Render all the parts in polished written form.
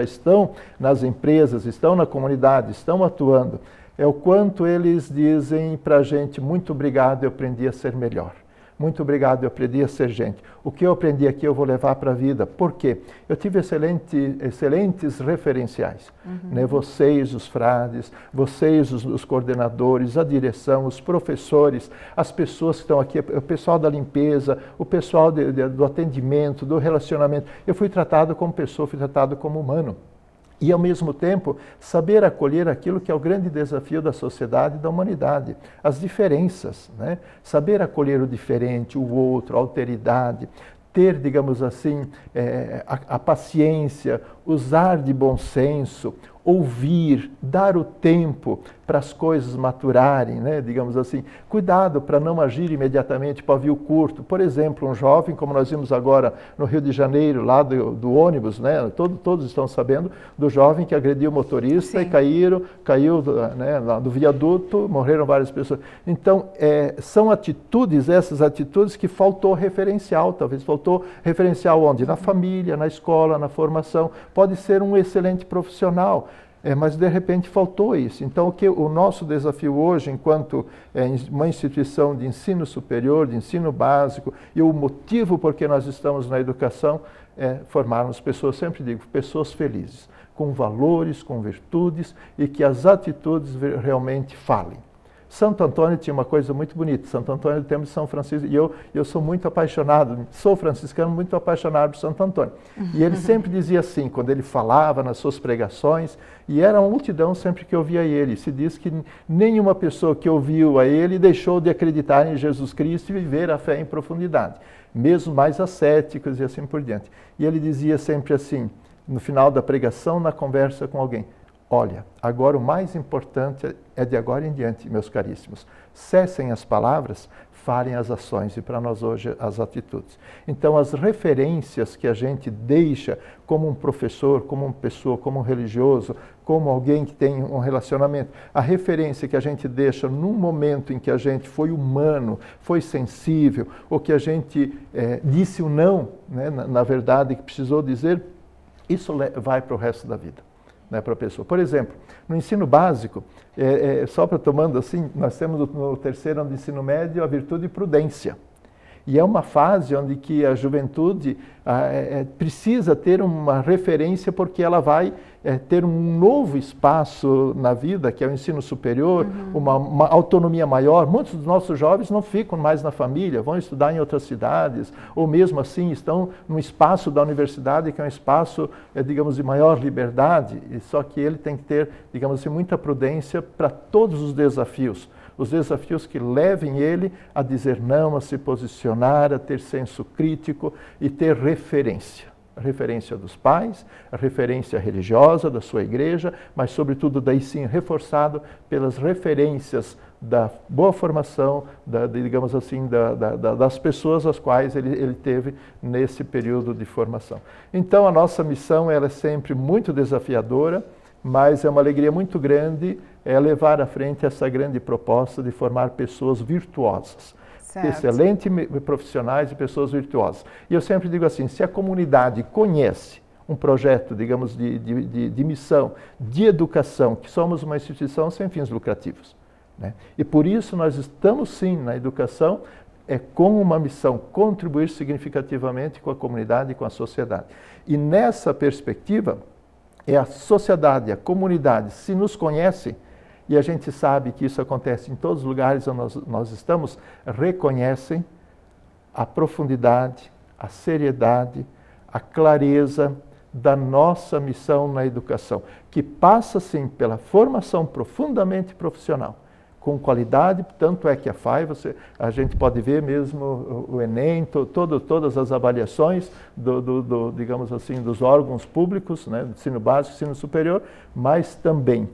estão nas empresas, estão na comunidade, estão atuando, é o quanto eles dizem para a gente: muito obrigado, eu aprendi a ser melhor. Muito obrigado, eu aprendi a ser gente. O que eu aprendi aqui eu vou levar para a vida. Por quê? Eu tive excelentes referenciais. Né? Vocês, os frades, vocês, os coordenadores, a direção, os professores, as pessoas que estão aqui, o pessoal da limpeza, o pessoal do atendimento, do relacionamento. Eu fui tratado como pessoa, fui tratado como humano. E, ao mesmo tempo, saber acolher aquilo que é o grande desafio da sociedade e da humanidade, as diferenças, né? Saber acolher o diferente, o outro, a alteridade, ter, digamos assim, a paciência, usar de bom senso, ouvir, dar o tempo para as coisas maturarem, né? Digamos assim, cuidado para não agir imediatamente pavio curto. Por exemplo, um jovem, como nós vimos agora no Rio de Janeiro, lá do ônibus, né? Todos estão sabendo do jovem que agrediu o motorista. Sim. E caiu né, lá do viaduto, morreram várias pessoas. Então, são atitudes, essas atitudes que faltou referencial, talvez faltou referencial onde? Na família, na escola, na formação. Pode ser um excelente profissional, mas de repente faltou isso. Então, o nosso desafio hoje, enquanto uma instituição de ensino superior, de ensino básico, e o motivo por que nós estamos na educação é formarmos pessoas, sempre digo, pessoas felizes, com valores, com virtudes, e que as atitudes realmente falem. Santo Antônio tinha uma coisa muito bonita. Santo Antônio do Templo de São Francisco, e eu sou muito apaixonado, sou franciscano, muito apaixonado por Santo Antônio. E ele sempre dizia assim, quando ele falava nas suas pregações, e era uma multidão sempre que ouvia ele. Se diz que nenhuma pessoa que ouviu a ele deixou de acreditar em Jesus Cristo e viver a fé em profundidade, mesmo mais ascéticos e assim por diante. E ele dizia sempre assim, no final da pregação, na conversa com alguém: olha, agora o mais importante é de agora em diante, meus caríssimos. Cessem as palavras, falem as ações, e para nós hoje as atitudes. Então, as referências que a gente deixa como um professor, como uma pessoa, como um religioso, como alguém que tem um relacionamento, a referência que a gente deixa num momento em que a gente foi humano, foi sensível, ou que a gente disse o não, né, na verdade, que precisou dizer, isso vai para o resto da vida. Né, para a pessoa. Por exemplo, no ensino básico, só para tomando assim, nós temos no terceiro ano de ensino médio a virtude e prudência. E é uma fase onde que a juventude precisa ter uma referência, porque ela vai ter um novo espaço na vida, que é o ensino superior, uma autonomia maior. Muitos dos nossos jovens não ficam mais na família, vão estudar em outras cidades, ou mesmo assim estão no espaço da universidade, que é um espaço, digamos, de maior liberdade, só que ele tem que ter, digamos assim, muita prudência para todos os desafios que levem ele a dizer não, a se posicionar, a ter senso crítico e ter referência. A referência dos pais, a referência religiosa da sua igreja, mas sobretudo daí sim reforçado pelas referências da boa formação, digamos assim, das pessoas às quais ele teve nesse período de formação. Então a nossa missão ela é sempre muito desafiadora, mas é uma alegria muito grande levar à frente essa grande proposta de formar pessoas virtuosas. Certo. Excelentes profissionais e pessoas virtuosas. E eu sempre digo assim, se a comunidade conhece um projeto, digamos, de missão, de educação, que somos uma instituição sem fins lucrativos, né? E por isso nós estamos sim na educação, com uma missão, contribuir significativamente com a comunidade e com a sociedade. E nessa perspectiva, a sociedade, a comunidade, se nos conhecem, e a gente sabe que isso acontece em todos os lugares onde nós estamos, reconhecem a profundidade, a seriedade, a clareza da nossa missão na educação, que passa, sim, pela formação profundamente profissional, com qualidade, tanto é que a FAI, a gente pode ver mesmo o Enem, todas as avaliações digamos assim, dos órgãos públicos, né, do ensino básico, ensino superior, mas também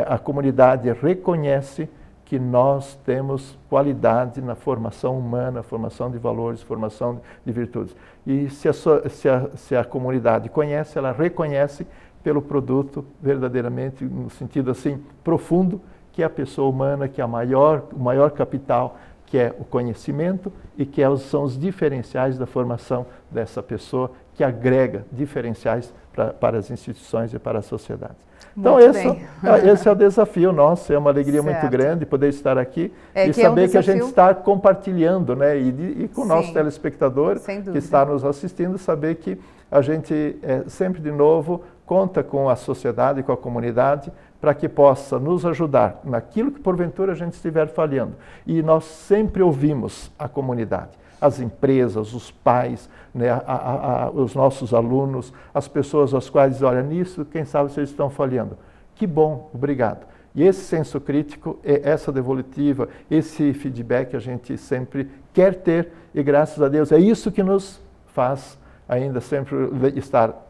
a comunidade reconhece que nós temos qualidade na formação humana, formação de valores, formação de virtudes. E se a comunidade conhece, ela reconhece pelo produto verdadeiramente, no sentido assim, profundo, que é a pessoa humana, que é o maior capital, que é o conhecimento e que são os diferenciais da formação dessa pessoa, que que agrega diferenciais para as instituições e para a sociedade. Então, esse é o desafio nosso, é uma alegria muito grande poder estar aqui e saber que a gente está compartilhando, né? E com o nosso telespectador que está nos assistindo, saber que a gente sempre de novo conta com a sociedade, com a comunidade, para que possa nos ajudar naquilo que porventura a gente estiver falhando. E nós sempre ouvimos a comunidade, as empresas, os pais, né, os nossos alunos, as pessoas às quais, olha, nisso, quem sabe vocês estão falhando. Que bom, obrigado. E esse senso crítico, essa devolutiva, esse feedback a gente sempre quer ter e graças a Deus é isso que nos faz ainda sempre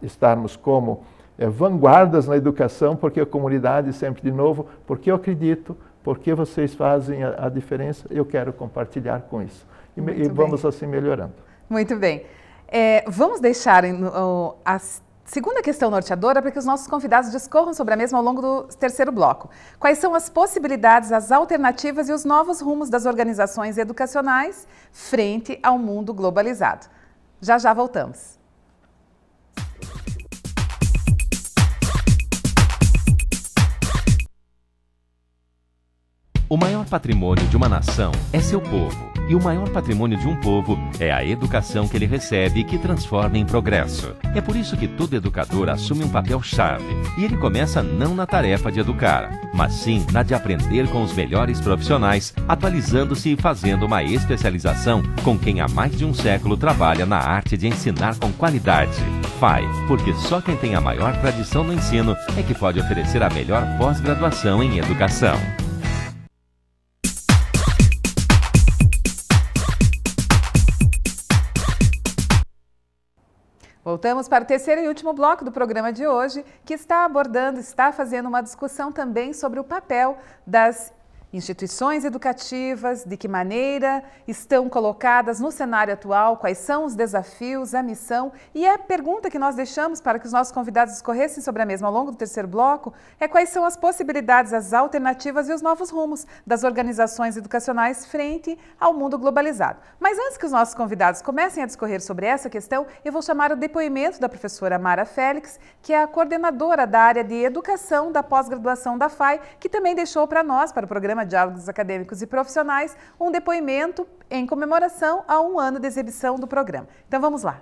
estarmos como vanguardas na educação, porque a comunidade sempre de novo, porque eu acredito, porque vocês fazem a diferença, eu quero compartilhar com isso. E vamos assim melhorando. Muito bem. Vamos deixar a segunda questão norteadora para que os nossos convidados discorram sobre a mesma ao longo do terceiro bloco. Quais são as possibilidades, as alternativas e os novos rumos das organizações educacionais frente ao mundo globalizado? Já já voltamos. O maior patrimônio de uma nação é seu povo. E o maior patrimônio de um povo é a educação que ele recebe e que transforma em progresso. É por isso que todo educador assume um papel-chave. E ele começa não na tarefa de educar, mas sim na de aprender com os melhores profissionais, atualizando-se e fazendo uma especialização com quem há mais de um século trabalha na arte de ensinar com qualidade. FAI, porque só quem tem a maior tradição no ensino é que pode oferecer a melhor pós-graduação em educação. Voltamos para o terceiro e último bloco do programa de hoje, que está fazendo uma discussão também sobre o papel das instituições educativas, de que maneira estão colocadas no cenário atual, quais são os desafios, a missão. E a pergunta que nós deixamos para que os nossos convidados discorressem sobre a mesma ao longo do terceiro bloco é quais são as possibilidades, as alternativas e os novos rumos das organizações educacionais frente ao mundo globalizado. Mas antes que os nossos convidados comecem a discorrer sobre essa questão, eu vou chamar o depoimento da professora Mara Félix, que é a coordenadora da área de educação da pós-graduação da FAI, que também deixou para nós, para o programa Diálogos Acadêmicos e Profissionais, um depoimento em comemoração a 1 ano de exibição do programa. Então vamos lá.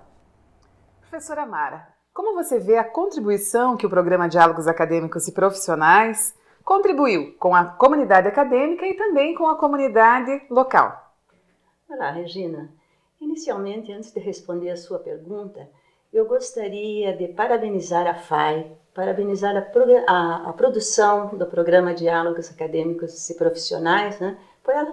Professora Mara, como você vê a contribuição que o programa Diálogos Acadêmicos e Profissionais contribuiu com a comunidade acadêmica e também com a comunidade local? Olá, Regina. Inicialmente, antes de responder a sua pergunta, eu gostaria de parabenizar a FAI, parabenizar a produção do programa Diálogos Acadêmicos e Profissionais, né,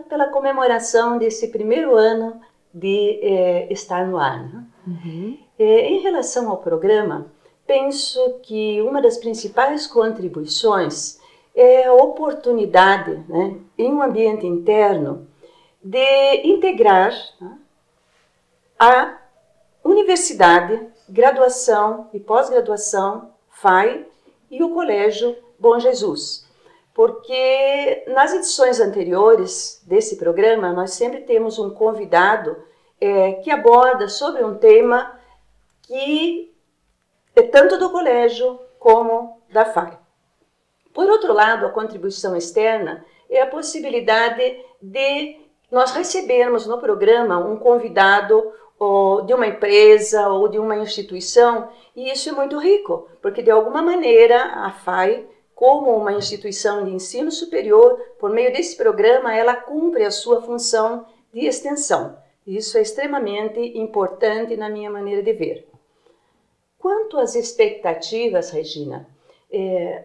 pela comemoração desse primeiro ano de estar no ar. Né? Uhum. Em relação ao programa, penso que uma das principais contribuições é a oportunidade, né, em um ambiente interno, de integrar, né, a universidade, graduação e pós-graduação FAI e o Colégio Bom Jesus. Porque nas edições anteriores desse programa, nós sempre temos um convidado que aborda sobre um tema que é tanto do colégio como da FAI. Por outro lado, a contribuição externa é a possibilidade de nós recebermos no programa um convidado ou de uma empresa ou de uma instituição, e isso é muito rico, porque de alguma maneira a FAI, como uma instituição de ensino superior, por meio desse programa, ela cumpre a sua função de extensão. Isso é extremamente importante na minha maneira de ver. Quanto às expectativas, Regina,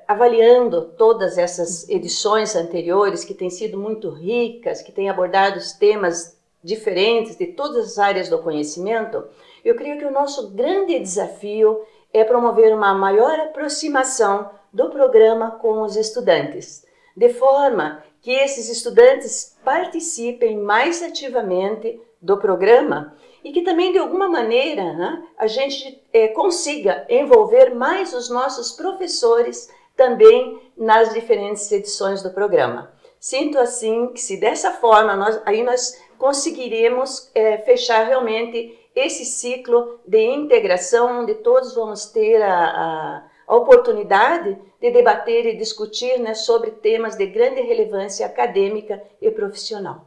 avaliando todas essas edições anteriores, que têm sido muito ricas, que têm abordado os temas diferentes de todas as áreas do conhecimento, eu creio que o nosso grande desafio é promover uma maior aproximação do programa com os estudantes, de forma que esses estudantes participem mais ativamente do programa e que também, de alguma maneira, né, a gente consiga envolver mais os nossos professores também nas diferentes edições do programa. Sinto assim que se dessa forma nós conseguiremos fechar realmente esse ciclo de integração, onde todos vamos ter a oportunidade de debater e discutir, né, sobre temas de grande relevância acadêmica e profissional.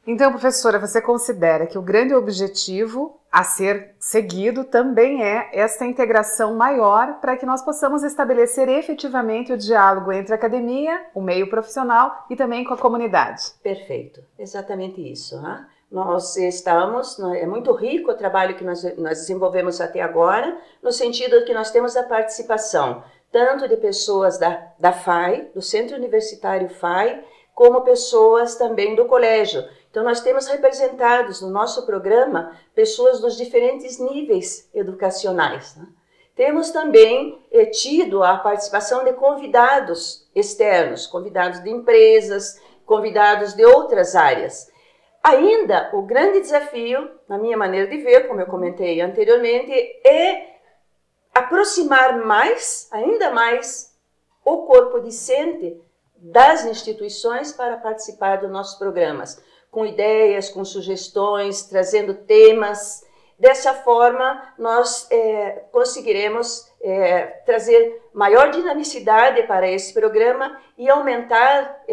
Então, professora, você considera que o grande objetivo a ser seguido também é essa integração maior para que nós possamos estabelecer efetivamente o diálogo entre a academia, o meio profissional e também com a comunidade? Perfeito, exatamente isso. Hein? É muito rico o trabalho que nós desenvolvemos até agora, no sentido que nós temos a participação tanto de pessoas da FAI, do Centro Universitário FAI, como pessoas também do colégio. Então, nós temos representados no nosso programa pessoas dos diferentes níveis educacionais. Né? Temos também tido a participação de convidados externos, convidados de empresas, convidados de outras áreas. Ainda, o grande desafio, na minha maneira de ver, como eu comentei anteriormente, é aproximar ainda mais, o corpo discente das instituições para participar dos nossos programas, com ideias, com sugestões, trazendo temas. Dessa forma, nós conseguiremos trazer maior dinamicidade para esse programa e aumentar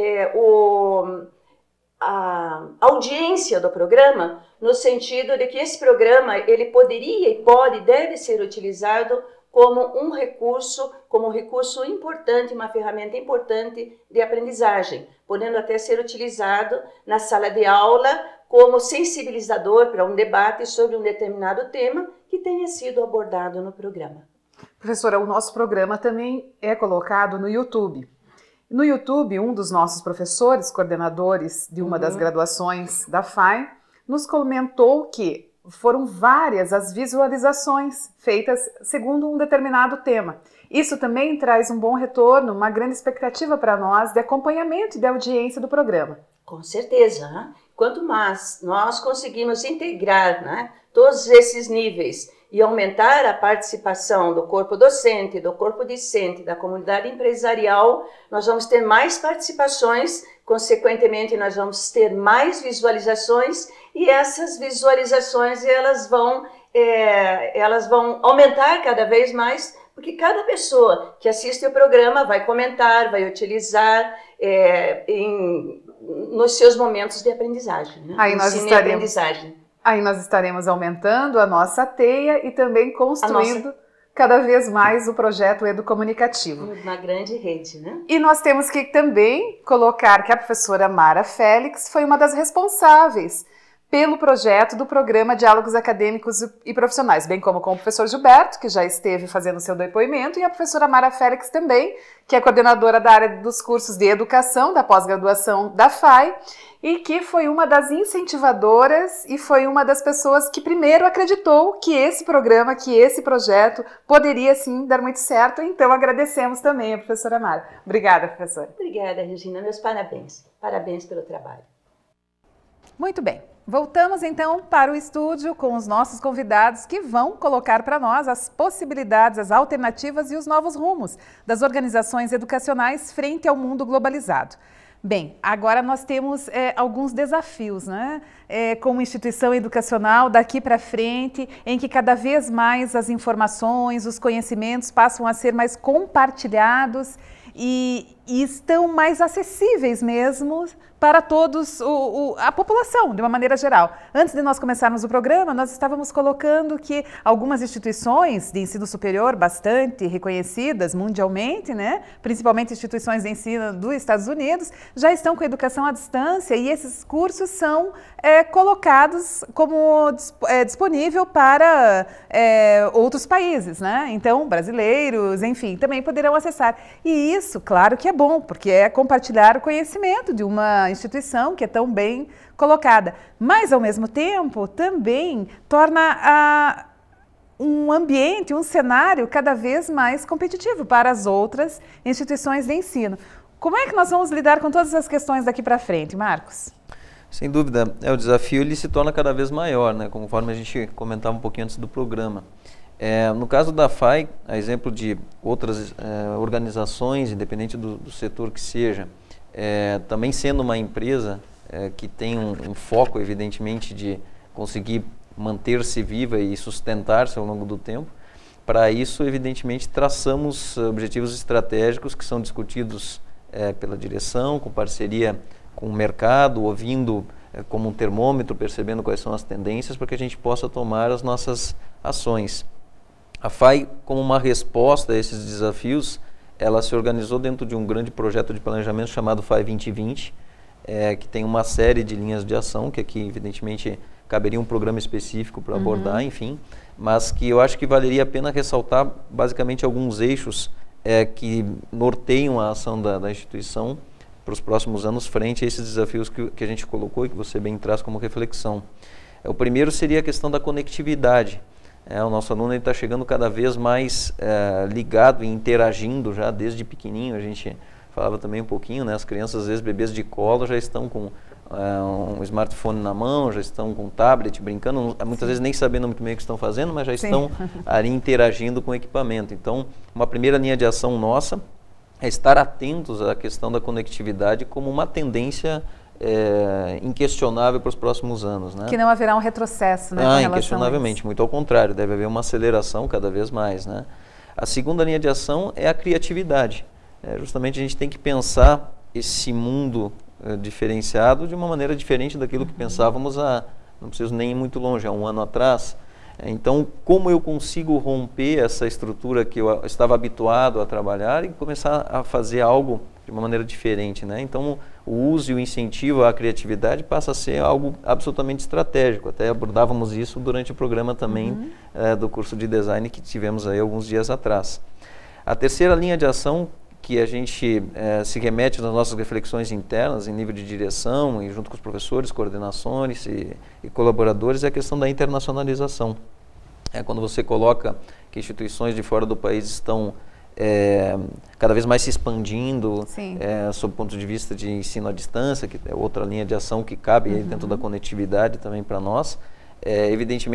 a audiência do programa, no sentido de que esse programa ele poderia e deve ser utilizado como um recurso importante, uma ferramenta importante de aprendizagem, podendo até ser utilizado na sala de aula como sensibilizador para um debate sobre um determinado tema que tenha sido abordado no programa. Professora, o nosso programa também é colocado no YouTube. No YouTube, um dos nossos professores, coordenadores de uma das graduações da FAI, nos comentou que foram várias as visualizações feitas segundo um determinado tema. Isso também traz um bom retorno, uma grande expectativa para nós de acompanhamento e de audiência do programa. Com certeza. Né? Quanto mais nós conseguimos integrar, né, todos esses níveis e aumentar a participação do corpo docente, do corpo discente, da comunidade empresarial, nós vamos ter mais participações, consequentemente nós vamos ter mais visualizações, e essas visualizações elas vão aumentar cada vez mais, porque cada pessoa que assiste o programa vai comentar, vai utilizar nos seus momentos de aprendizagem, né? Aí nós estaremos aumentando a nossa teia e também construindo cada vez mais o projeto educomunicativo. Uma grande rede, né? E nós temos que também colocar que a professora Mara Félix foi uma das responsáveis pelo projeto do programa Diálogos Acadêmicos e Profissionais, bem como com o professor Gilberto, que já esteve fazendo seu depoimento, e a professora Mara Félix também, que é coordenadora da área dos cursos de educação, da pós-graduação da FAI, e que foi uma das incentivadoras e foi uma das pessoas que primeiro acreditou que esse programa, que esse projeto poderia sim dar muito certo. Então agradecemos também a professora Mara. Obrigada, professora. Obrigada, Regina. Meus parabéns. Parabéns pelo trabalho. Muito bem. Voltamos então para o estúdio com os nossos convidados que vão colocar para nós as possibilidades, as alternativas e os novos rumos das organizações educacionais frente ao mundo globalizado. Bem, agora nós temos alguns desafios, né? Como instituição educacional daqui para frente, em que cada vez mais as informações, os conhecimentos passam a ser mais compartilhados e estão mais acessíveis mesmo para todos, a população, de uma maneira geral. Antes de nós começarmos o programa, nós estávamos colocando que algumas instituições de ensino superior bastante reconhecidas mundialmente, né, principalmente instituições de ensino dos Estados Unidos, já estão com educação à distância e esses cursos são colocados como disponível para outros países, né? Então, brasileiros, enfim, também poderão acessar. E isso, claro que é bom, porque é compartilhar o conhecimento de uma instituição que é tão bem colocada. Mas, ao mesmo tempo, também torna um ambiente, um cenário cada vez mais competitivo para as outras instituições de ensino. Como é que nós vamos lidar com todas as questões daqui para frente, Marcos? Sem dúvida, o desafio ele se torna cada vez maior, né? Conforme a gente comentava um pouquinho antes do programa. No caso da FAI, a exemplo de outras organizações, independente do setor que seja, também sendo uma empresa que tem um foco, evidentemente, de conseguir manter-se viva e sustentar-se ao longo do tempo. Para isso, evidentemente, traçamos objetivos estratégicos que são discutidos pela direção, com parceria com o mercado, ouvindo como um termômetro, percebendo quais são as tendências para que a gente possa tomar as nossas ações. A FAI, como uma resposta a esses desafios, ela se organizou dentro de um grande projeto de planejamento chamado FAI 2020, que tem uma série de linhas de ação, que aqui, evidentemente, caberia um programa específico para abordar, enfim, mas que eu acho que valeria a pena ressaltar, basicamente, alguns eixos que norteiam a ação da instituição para os próximos anos frente a esses desafios que a gente colocou e que você bem traz como reflexão. O primeiro seria a questão da conectividade. O nosso aluno está chegando cada vez mais ligado e interagindo já desde pequenininho. A gente falava também um pouquinho, né? As crianças, às vezes, bebês de colo, já estão com um smartphone na mão, já estão com um tablet, brincando, muitas vezes nem sabendo muito bem o que estão fazendo, mas já estão ali interagindo com o equipamento. Então, uma primeira linha de ação nossa é estar atentos à questão da conectividade como uma tendência inquestionável para os próximos anos, né? Que não haverá um retrocesso, né? Inquestionavelmente, muito ao contrário, deve haver uma aceleração cada vez mais, né? A segunda linha de ação é a criatividade. Justamente a gente tem que pensar esse mundo diferenciado de uma maneira diferente daquilo que pensávamos não preciso nem ir muito longe, há um ano atrás. Então, como eu consigo romper essa estrutura que eu estava habituado a trabalhar e começar a fazer algo de uma maneira diferente, né? Então, o uso e o incentivo à criatividade passa a ser algo absolutamente estratégico. Até abordávamos isso durante o programa também do curso de design que tivemos aí alguns dias atrás. A terceira linha de ação que a gente se remete nas nossas reflexões internas em nível de direção e junto com os professores, coordenações e colaboradores é a questão da internacionalização. Quando você coloca que instituições de fora do país estão cada vez mais se expandindo sob o ponto de vista de ensino à distância, que é outra linha de ação que cabe aí dentro da conectividade também para nós, evidentemente